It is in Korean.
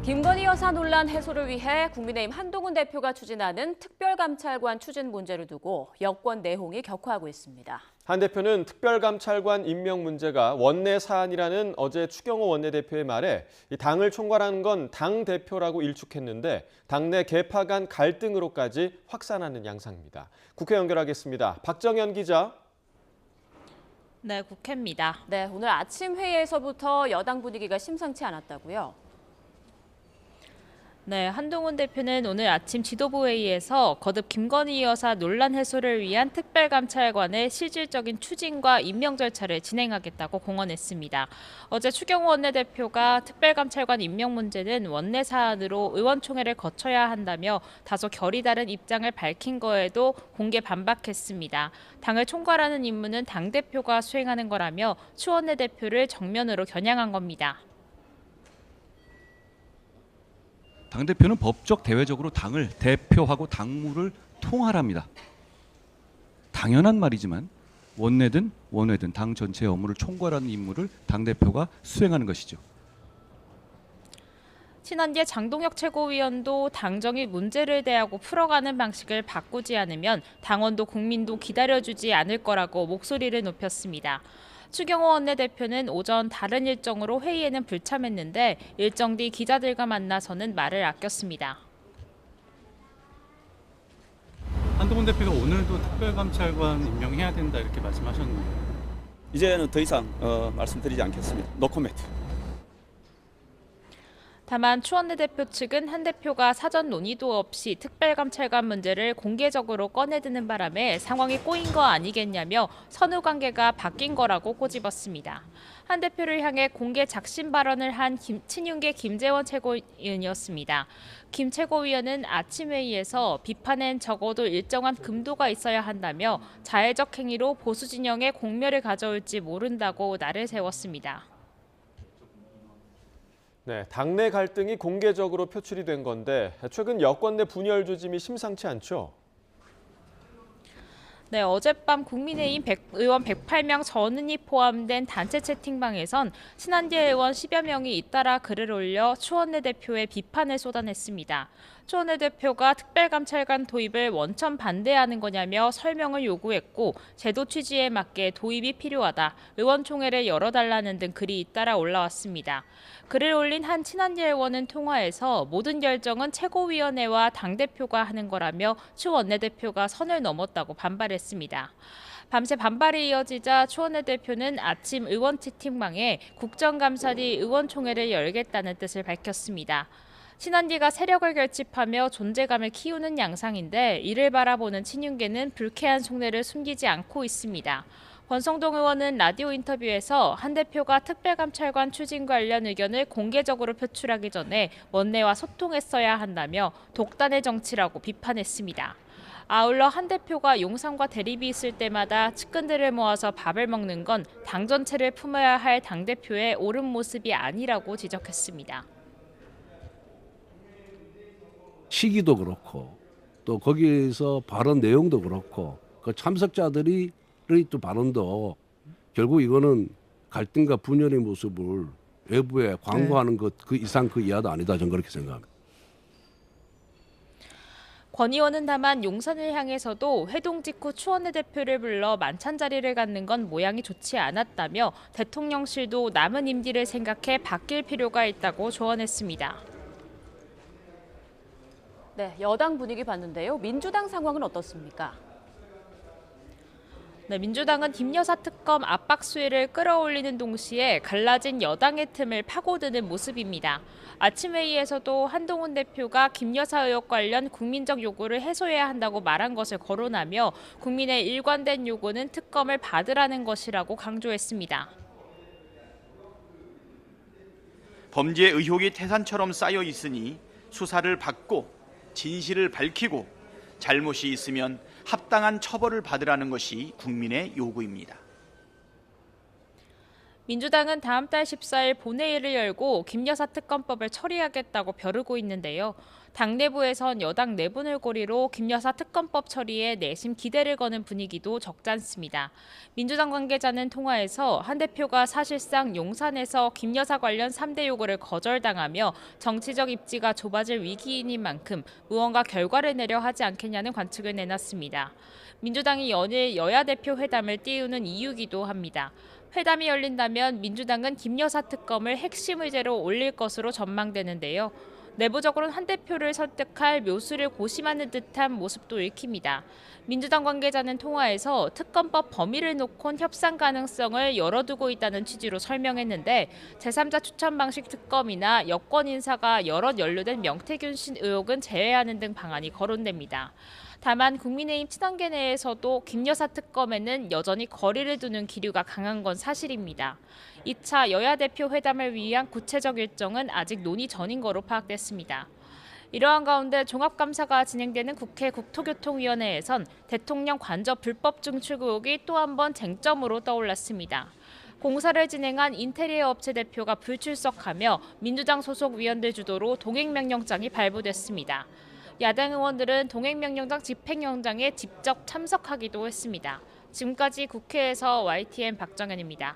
김건희 여사 논란 해소를 위해 국민의힘 한동훈 대표가 추진하는 특별감찰관 추진 문제를 두고 여권 내홍이 격화하고 있습니다. 한 대표는 특별감찰관 임명 문제가 원내 사안이라는 어제 추경호 원내대표의 말에 당을 총괄하는 건 당대표라고 일축했는데 당내 계파 간 갈등으로까지 확산하는 양상입니다. 국회 연결하겠습니다. 박정현 기자. 네, 국회입니다. 네, 오늘 아침 회의에서부터 여당 분위기가 심상치 않았다고요? 네, 한동훈 대표는 오늘 아침 지도부 회의에서 거듭 김건희 여사 논란 해소를 위한 특별감찰관의 실질적인 추진과 임명 절차를 진행하겠다고 공언했습니다. 어제 추경호 원내대표가 특별감찰관 임명 문제는 원내 사안으로 의원총회를 거쳐야 한다며 다소 결이 다른 입장을 밝힌 거에도 공개 반박했습니다. 당을 총괄하는 임무는 당대표가 수행하는 거라며 추 원내대표를 정면으로 겨냥한 겁니다. 당대표는 법적 대외적으로 당을 대표하고 당무를 통할합니다. 당연한 말이지만 원내든 원외든 당 전체의 업무를 총괄하는 임무를 당대표가 수행하는 것이죠. 친한계 장동혁 최고위원도 당정이 문제를 대하고 풀어가는 방식을 바꾸지 않으면 당원도 국민도 기다려주지 않을 거라고 목소리를 높였습니다. 추경호 원내대표는 오전 다른 일정으로 회의에는 불참했는데 일정 뒤 기자들과 만나서는 말을 아꼈습니다. 한동훈 대표가 오늘도 특별감찰관 임명해야 된다 이렇게 말씀하셨는데 이제는 더 이상 말씀드리지 않겠습니다. 노코멘트. 다만 추 원내대표 측은 한 대표가 사전 논의도 없이 특별감찰관 문제를 공개적으로 꺼내드는 바람에 상황이 꼬인 거 아니겠냐며 선후 관계가 바뀐 거라고 꼬집었습니다. 한 대표를 향해 공개 작심 발언을 한 친윤계 김재원 최고위원이었습니다. 김 최고위원은 아침 회의에서 비판엔 적어도 일정한 금도가 있어야 한다며 자해적 행위로 보수 진영에 공멸을 가져올지 모른다고 날을 세웠습니다. 네, 당내 갈등이 공개적으로 표출이 된 건데 최근 여권 내 분열 조짐이 심상치 않죠? 네, 어젯밤 국민의힘 의원 108명 전원이 포함된 단체 채팅방에선 친한계 의원 10여 명이 잇따라 글을 올려 추 원내대표의 비판을 쏟아냈습니다. 추 원내대표가 특별감찰관 도입을 원천 반대하는 거냐며 설명을 요구했고 제도 취지에 맞게 도입이 필요하다, 의원총회를 열어달라는 등 글이 잇따라 올라왔습니다. 글을 올린 한 친한계 의원은 통화에서 모든 결정은 최고위원회와 당대표가 하는 거라며 추 원내대표가 선을 넘었다고 반발했습니다. 밤새 반발이 이어지자 추 원내대표는 아침 의원 채팅방에 국정감사 뒤 의원총회를 열겠다는 뜻을 밝혔습니다. 친한계가 세력을 결집하며 존재감을 키우는 양상인데 이를 바라보는 친윤계는 불쾌한 속내를 숨기지 않고 있습니다. 권성동 의원은 라디오 인터뷰에서 한 대표가 특별감찰관 추진 관련 의견을 공개적으로 표출하기 전에 원내와 소통했어야 한다며 독단의 정치라고 비판했습니다. 아울러 한 대표가 용산과 대립이 있을 때마다 측근들을 모아서 밥을 먹는 건 당 전체를 품어야 할 당대표의 옳은 모습이 아니라고 지적했습니다. 시기도 그렇고 또 거기에서 발언 내용도 그렇고 그 참석자들이 또 발언도 결국 이거는 갈등과 분열의 모습을 외부에 광고하는 것 그 이상 그 이하도 아니다, 저는 그렇게 생각합니다. 권 의원은 다만 용산을 향해서도 회동 직후 추 원내대표를 불러 만찬 자리를 갖는 건 모양이 좋지 않았다며 대통령실도 남은 임기를 생각해 바뀔 필요가 있다고 조언했습니다. 네, 여당 분위기 봤는데요. 민주당 상황은 어떻습니까? 네, 민주당은 김 여사 특검 압박 수위를 끌어올리는 동시에 갈라진 여당의 틈을 파고드는 모습입니다. 아침 회의에서도 한동훈 대표가 김 여사 의혹 관련 국민적 요구를 해소해야 한다고 말한 것을 거론하며 국민의 일관된 요구는 특검을 받으라는 것이라고 강조했습니다. 범죄 의혹이 태산처럼 쌓여 있으니 수사를 받고 진실을 밝히고 잘못이 있으면 합당한 처벌을 받으라는 것이 국민의 요구입니다. 민주당은 다음 달 14일 본회의를 열고 김여사 특검법을 처리하겠다고 벼르고 있는데요. 당 내부에선 여당 내분을 고리로 김여사 특검법 처리에 내심 기대를 거는 분위기도 적지 않습니다. 민주당 관계자는 통화에서 한 대표가 사실상 용산에서 김여사 관련 3대 요구를 거절당하며 정치적 입지가 좁아질 위기인 만큼 무언가 결과를 내려 하지 않겠냐는 관측을 내놨습니다. 민주당이 연일 여야 대표 회담을 띄우는 이유기도 합니다. 회담이 열린다면 민주당은 김여사 특검을 핵심 의제로 올릴 것으로 전망되는데요. 내부적으로는 한 대표를 설득할 묘수를 고심하는 듯한 모습도 읽힙니다. 민주당 관계자는 통화에서 특검법 범위를 놓곤 협상 가능성을 열어두고 있다는 취지로 설명했는데 제3자 추천 방식 특검이나 여권 인사가 여럿 연루된 명태균 씨 의혹은 제외하는 등 방안이 거론됩니다. 다만 국민의힘 친한계 내에서도 김여사 특검에는 여전히 거리를 두는 기류가 강한 건 사실입니다. 2차 여야 대표 회담을 위한 구체적 일정은 아직 논의 전인 거로 파악됐습니다. 이러한 가운데 종합감사가 진행되는 국회 국토교통위원회에선 대통령 관저 불법 증출 의혹이 또 한 번 쟁점으로 떠올랐습니다. 공사를 진행한 인테리어 업체 대표가 불출석하며 민주당 소속 위원들 주도로 동행명령장이 발부됐습니다. 야당 의원들은 동행명령장 집행영장에 직접 참석하기도 했습니다. 지금까지 국회에서 YTN 박정현입니다.